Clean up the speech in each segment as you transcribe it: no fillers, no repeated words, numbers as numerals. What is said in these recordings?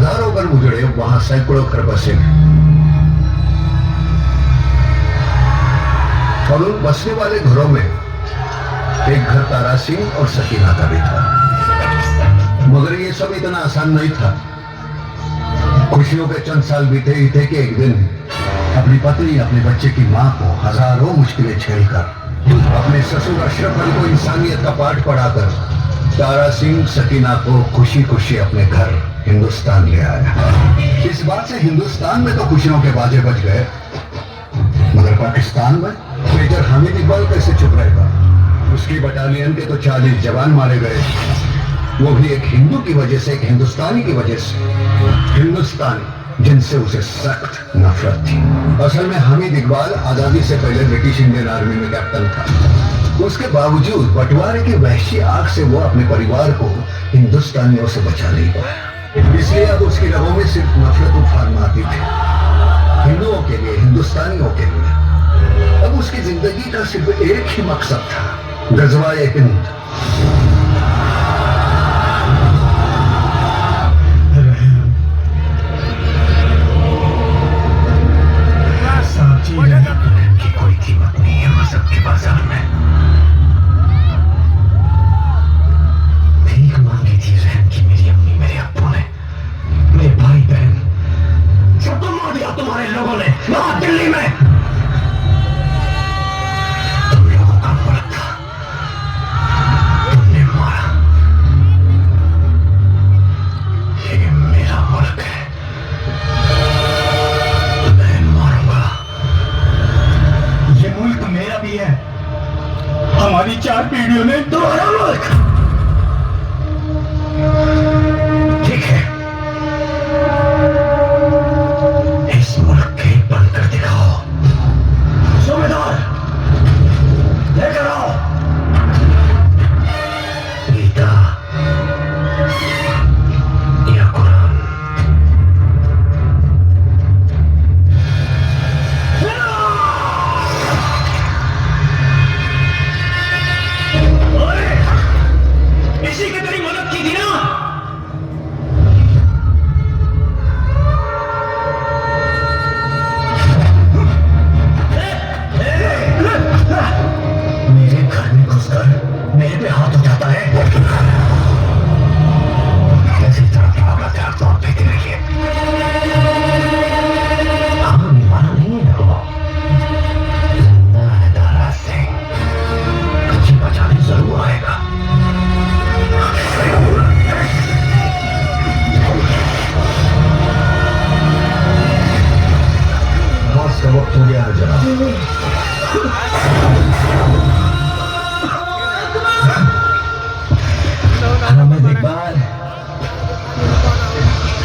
हजारों घर उजड़े, वहां सैकड़ों घर बसे और उन बसने वाले घरों में एक घर तारा सिंह और सकीना का भी था। मगर ये सब इतना आसान नहीं था। खुशियों के चंद साल बीते ही थे कि एक दिन अपनी पत्नी, अपने बच्चे की मां को हजारों मुश्किलें झेलकर अपने ससुर अशरफ अली को इंसानियत का पाठ पढ़ाकर तारा सिंह सकीना को खुशी खुशी अपने घर हिंदुस्तान ले आया। इस बात से हिंदुस्तान में तो खुशियों के बाजे बज गए, मगर पाकिस्तान में मेजर हामिद इकबाल कैसे चुप रहेगा? उसकी बटालियन के तो 40 जवान मारे गए, वो भी एक हिंदू की वजह से, एक हिंदुस्तानी की वजह से। हिंदुस्तानी जिनसे उसे सख्त नफरत थी। असल में हामिद इकबाल आजादी से पहले ब्रिटिश इंडियन आर्मी में कैप्टन था। उसके बावजूद बंटवारे की वहशी आग से वो अपने परिवार को हिंदुस्तानियों से बचा नहीं पाया। इसलिए अब उसकी रगों में सिर्फ नफरत उफान मारती थी, हिंदुओं के लिए, हिंदुस्तानियों के लिए। अब उसकी जिंदगी का सिर्फ एक ही मकसद था, गजवाए हिंद। की कोई कीमत नहीं है मजहब के बाजार में। भीख मांगी थी रहम की मेरी अम्मी, मेरे अब्बू ने, मेरे भाई बहन, सबको मार दिया तुम्हारे लोगों ने वहां दिल्ली में। तुम लोगों का मुल्क था, तुमने मारा। ये मेरा मुल्क है, मैं मारूंगा। ये मुल्क मेरा भी है, हमारी 4 पीढ़ियों ने तुम्हारा मुल्क। ठीक है, इस मुल्क के बनकर दिखाओ। सूबेदार लेकर आओ गीता या कुरान। इसी की तेरी मदद की थी ना? मेरे घर में घुसकर मेरे पे हाथ उठाता है। कैसी तरफ होगा तेरा तौर पे तेरे लिए? हाँ, माना नहीं है वो। जिंदा है तारा सिंह, तुझे बचाने जरूर आएगा। बॉस का वक्त हो गया है जनाब। हामिद इकबाल,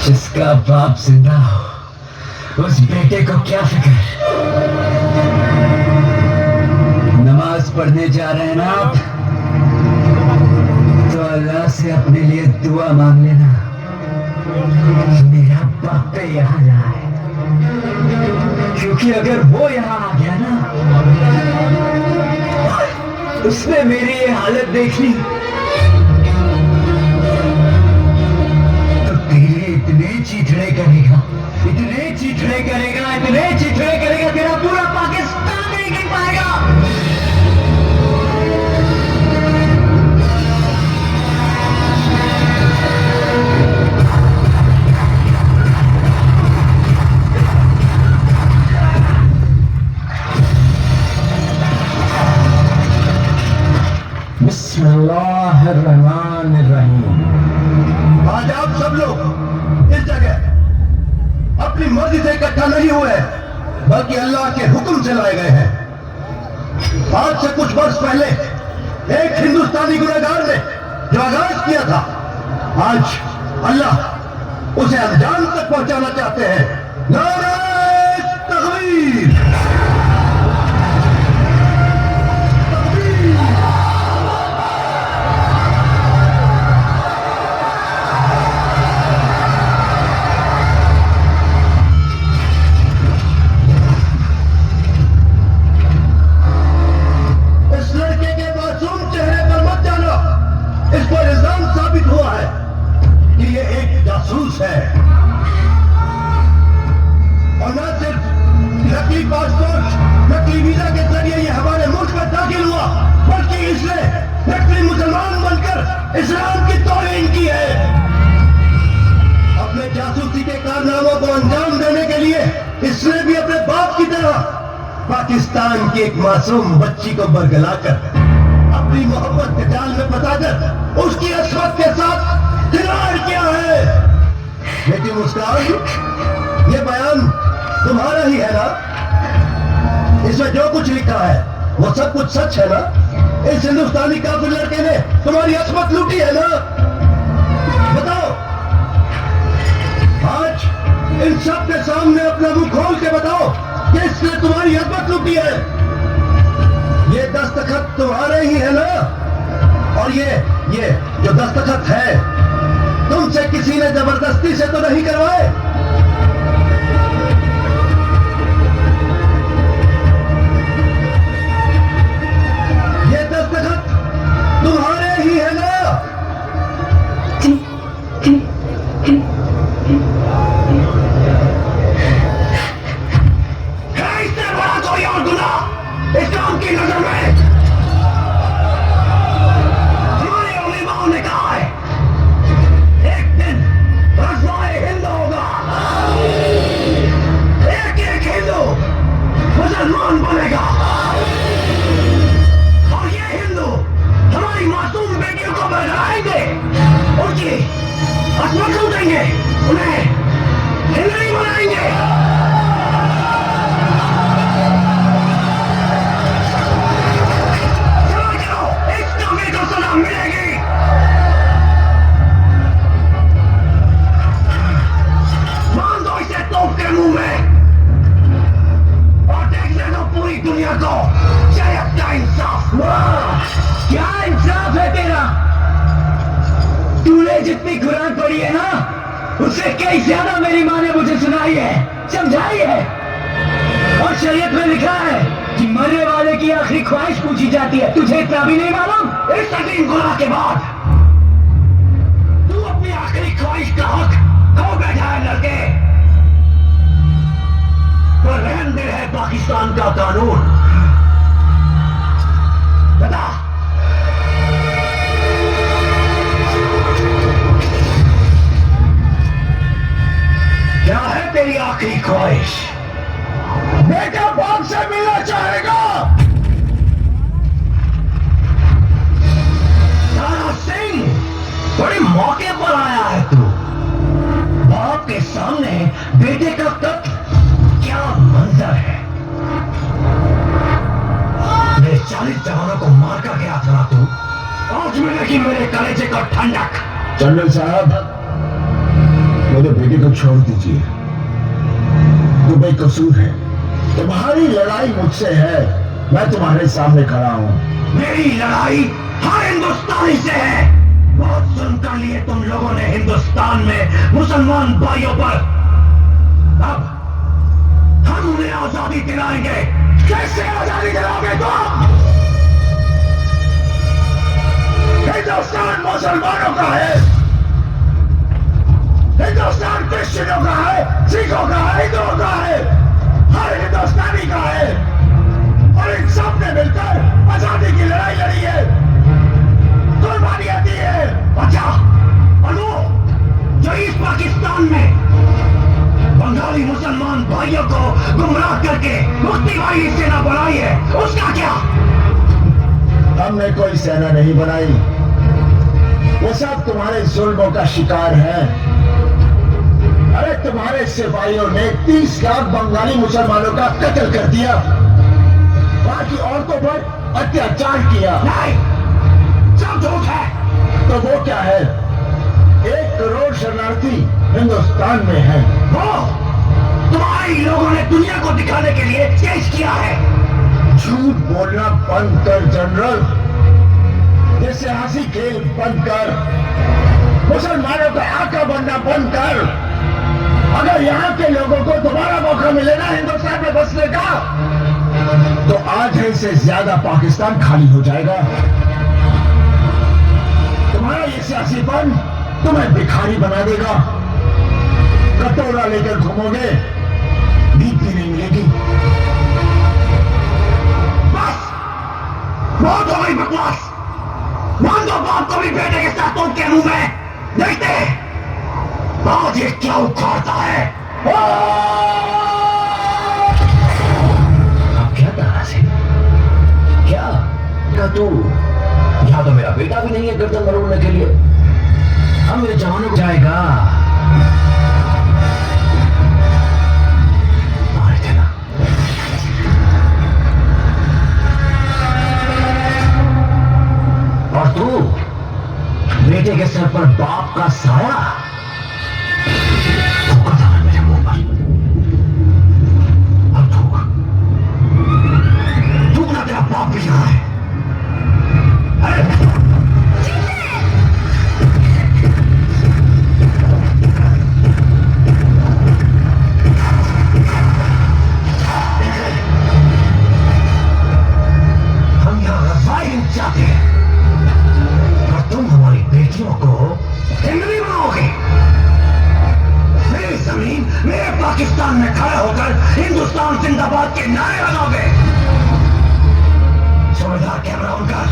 जिसका बाप जिंदा हो, उस बेटे को क्या फिक्र? नमाज पढ़ने जा रहे हैं ना आप, तो अल्लाह से अपने लिए दुआ मांग लेना, मेरा बाप पे यहाँ जाए। क्योंकि अगर वो यहाँ आ गया ना, उसने मेरी ये हालत देख ली, तो तेरे इतने चीथड़े करेगा, इतने चीथड़े करेगा, इतने चीथड़े करेगा, तेरा पूरा पाकिस्तान नहीं गिर पाएगा। बिस्मिल्लाहिर्रहमानिर्रहीम। आज आप सब लोग इस जगह अपनी मर्जी से इकट्ठा नहीं हुए, बल्कि अल्लाह के हुक्म से लाए गए हैं। आज से कुछ वर्ष पहले एक हिंदुस्तानी गुनहगार ने जो आगाज किया था, आज अल्लाह उसे अंजाम तक पहुंचाना चाहते हैं। नारे तकबीर! इस पर इल्जाम साबित हुआ है कि ये एक जासूस है। और न सिर्फ नकली पासपोर्ट, नकली वीजा के जरिए ये हमारे मुल्क में दाखिल हुआ, बल्कि इसने नकली मुसलमान बनकर इस्लाम की तौहीन की है। अपने जासूसी के कारनामों को अंजाम देने के लिए इसने भी अपने बाप की तरह पाकिस्तान की एक मासूम बच्ची को बरगलाकर अपनी मोहब्बत के जाल में फंसाकर उसकी असमत के साथ खिलवाड़ किया है। लेकिन मुस्कान, ये बयान तुम्हारा ही है ना? इसमें जो कुछ लिखा है वो सब कुछ सच है ना? इस हिंदुस्तानी काफिर लड़के ने तुम्हारी असमत लूटी है ना? बताओ, आज इन सब के सामने अपना मुंह खोल के बताओ कि इसने तुम्हारी असमत लूटी है। ये दस्तखत तुम्हारे ही है ना? और ये जो दस्तखत है तुमसे किसी ने जबरदस्ती से तो नहीं करवाए? ये दस्तखत तुम्हारे ही है ना? है इससे बड़ा कोई और गुनाह इस्लाम की नजर में? हमारे उलेमाओं ने कहा है एक दिन रज़वाए हिंद होगा, एक एक हिंदू मुसलमान बनेगा और ये हिंदू हमारी मासूम बेटियों को बहलाएंगे, उनकी असमत लूटेंगे, उन्हें हिंदू बनाएंगे। मिलेगी। मान दो इसे तोप के मुंह में और देख ले दो पूरी दुनिया को शरीयत का इंसाफ। क्या इंसाफ है तेरा? तूने जितनी कुरान पढ़ी है ना, उससे कई ज्यादा मेरी माँ ने मुझे सुनाई है, समझाई है। और शरीयत में लिखा है कि मरने वाले की आखिरी ख्वाहिश पूछी जाती है। तुझे इतना भी नहीं मालूम? इस अजीम गुनाह के बाद तू अपनी आखिरी ख्वाहिश का हक खो बैठा है लड़के। पर रहम दिल है पाकिस्तान का कानून। बता, क्या है तेरी आखिरी ख्वाहिश? बेटा बाप से मिलना चाहेगा? तारा सिंह, बड़े मौके पर आया है तू। बाप के सामने बेटे का कत्ल, क्या मंजर है। मेरे 40 जवानों को मार कर गया था तू, आज मिलेगी मेरे कलेजे को ठंडक। जनरल साहब, मेरे बेटे को छोड़ दीजिए, तो बेकसूर है। तुम्हारी लड़ाई मुझसे है, मैं तुम्हारे सामने खड़ा हूँ। मेरी लड़ाई हर हिंदुस्तानी से है। बहुत सुनकर लिए तुम लोगों ने हिंदुस्तान में मुसलमान भाइयों पर। अब हम उन्हें आजादी दिलाएंगे। कैसे आजादी दिलाओगे तुम? हिंदुस्तान मुसलमानों का है, हिंदुस्तान क्रिश्चियनों का है, सिखों का है, हिंदुओं का है, हर हिंदुस्तानी का है। और इन सब ने मिलकर आजादी की लड़ाई लड़ी है, कुर्बानियां दी है। अच्छा, और वो जो इस पाकिस्तान में बंगाली मुसलमान भाइयों को गुमराह करके मुफ्ती भाई सेना बनाई है, उसका क्या? हमने कोई सेना नहीं बनाई, वो सब तुम्हारे जुल्मों का शिकार है। अरे तुम्हारे सिपाहियों ने 30 लाख बंगाली मुसलमानों का कत्ल कर दिया, बाकी औरतों पर अत्याचार किया। नहीं, सब झूठ है। तो वो क्या है? 1 करोड़ शरणार्थी हिंदुस्तान में है। वो तुम्हारे लोगों ने दुनिया को दिखाने के लिए पेश किया है। झूठ बोलना बंद कर जनरल, ये सियासी खेल बंद कर, मुसलमानों का आका बनना बंद कर। अगर यहाँ के लोगों को दोबारा मौका मिले ना हिंदुस्तान में बसने का, तो आधे से ज्यादा पाकिस्तान खाली हो जाएगा। तुम्हारा ये सियासीपन तुम्हें भिखारी बना देगा। कटोरा लेकर घूमोगे, बहुत हो गई बकवास। मान दो बाप को भी बेटे के साथ तोड़ के मुंह में। देखते आज ये क्या उखाड़ता है। अब क्या तारा सिंह, क्या तू यहाँ तो मेरा बेटा भी नहीं है गर्दन मरोड़ने के लिए। हम मेरे जवानों को जाएगा मार देना। और तू बेटे के सर पर बाप का साया थूका था मेरे मुंह पर। अब थूकना तेरा बाप भी यहाँ है। हम यहाँ रज़ाई चाहते हैं और तुम हमारी बेटियों को हिंदवी बनाओगे। मेरी जमीन मेरे पाकिस्तान में खड़े होकर हिंदुस्तान जिंदाबाद के नारे लगाओगे। सूबेदार कैमरा ऑन कर।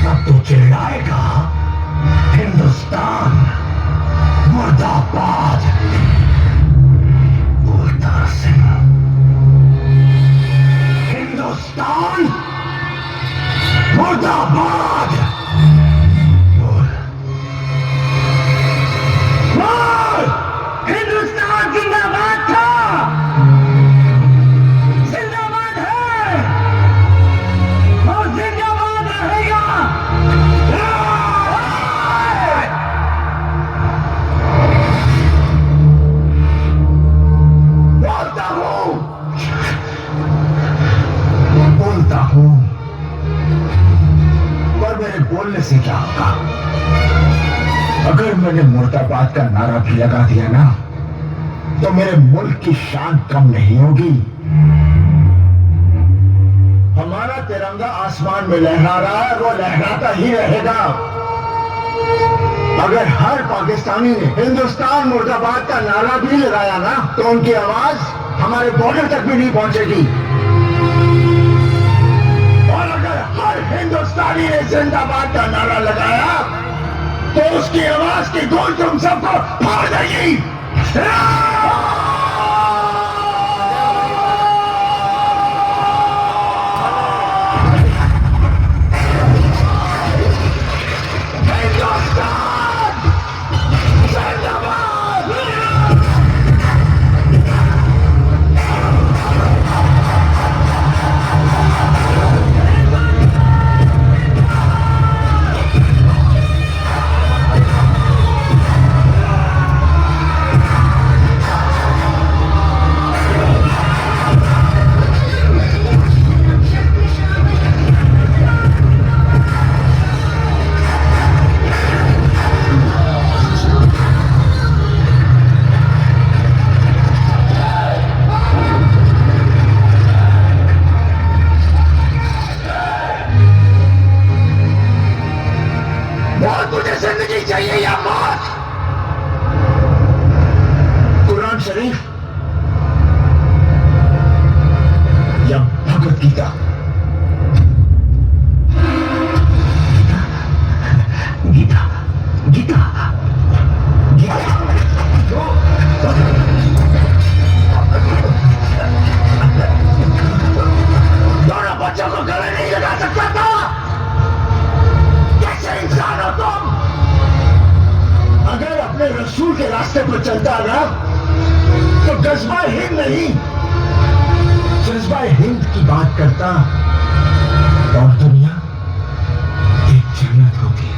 अब तो चिल्लाएगा हिंदुस्तान मुर्दाबाद। बोलता सिंह हिंदुस्तान मुर्दाबाद। बोल बोल। हिंदुस्तान जिंदाबाद था, जिंदाबाद है और जिंदाबाद रहेगा। बोलता हूं पर मेरे बोलने से क्या होगा। अगर मैंने मुर्दाबाद का नारा भी लगा दिया ना तो मेरे मुल्क की शान कम नहीं होगी। हमारा तिरंगा आसमान में लहरा रहा है, वो लहराता ही रहेगा। अगर हर पाकिस्तानी ने हिंदुस्तान मुर्दाबाद का नारा भी लगाया ना तो उनकी आवाज हमारे बॉर्डर तक भी नहीं पहुंचेगी। और अगर हर हिंदुस्तानी ने जिंदाबाद का नारा लगाया तो उसकी आवाज की गूंज तुम सबको फाड़ देगी। तुझे जिंदगी चाहिए या मौत? कुरान शरीफ या भगवत गीता? गीता गीता गीता। दोनों बच्चों को गले नहीं लगा सकता था। कैसे इंसान हो तुम? अगर अपने रसूल के रास्ते पर चलता ना तो जज्बा हिंद नहीं जज्बा हिंद की बात करता और दुनिया एक जन्नत होती है।